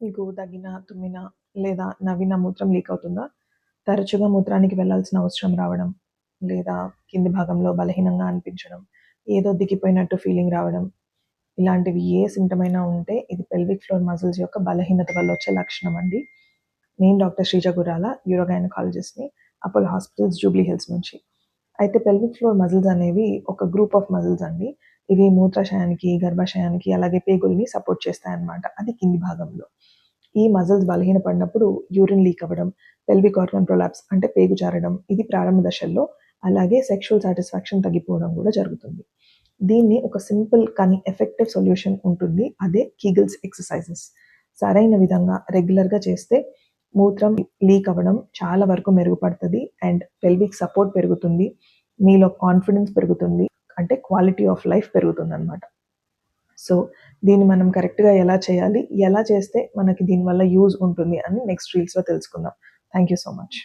మీకు దగ్గిన, తుమ్మిన లేదా నవిన మూత్రం లీక్ అవుతుందా? తరచుగా మూత్రానికి వెళ్ళాల్సిన అవసరం రావడం, లేదా కింది భాగంలో బలహీనంగా అనిపించడం, ఏదో దిగిపోయినట్టు ఫీలింగ్ రావడం, ఇలాంటివి ఏ సింప్టమ్ అయినా ఉంటే ఇది పెల్విక్ ఫ్లోర్ మజిల్స్ యొక్క బలహీనత వల్ల వచ్చే లక్షణం అండి. నేను డాక్టర్ శ్రీజ గురాల, యూరోగైనకాలజిస్ట్‌ని, అపోలో హాస్పిటల్స్ జూబ్లీ హిల్స్ నుంచి. అయితే పెల్విక్ ఫ్లోర్ మజిల్స్ అనేవి ఒక గ్రూప్ ఆఫ్ మజిల్స్ అండి. ఇవి మూత్రాశయానికి, గర్భాశయానికి అలాగే పేగుల్ని సపోర్ట్ చేస్తాయన్నమాట. అది కింది భాగంలో. ఈ మజిల్స్ బలహీనపడినప్పుడు యూరిన్ లీక్ అవ్వడం, పెల్విక్ ఆర్గన్ ప్రొలాప్స్ అంటే పేగు జారడం ఇది ప్రారంభ దశల్లో, అలాగే సెక్షువల్ సాటిస్ఫాక్షన్ తగ్గిపోవడం కూడా జరుగుతుంది. దీన్ని ఒక సింపుల్ కానీ ఎఫెక్టివ్ సొల్యూషన్ ఉంటుంది. అదే కీగిల్స్ ఎక్సర్సైజెస్. సరైన విధంగా రెగ్యులర్‌గా చేస్తే మూత్రం లీక్ అవ్వడం చాలా వరకు మెరుగుపడుతది. అండ్ పెల్విక్ సపోర్ట్ పెరుగుతుంది. మీలో కాన్ఫిడెన్స్ పెరుగుతుంది. అంటే క్వాలిటీ ఆఫ్ లైఫ్ పెరుగుతుందనమాట. సో, దీన్ని మనం కరెక్ట్‌గా ఎలా చేయాలి? ఎలా చేస్తే మనకి దీనివల్ల యూజ్ ఉంటుంది అని నెక్స్ట్ రీల్స్‌లో తెలుసుకుందాం. Thank you so much.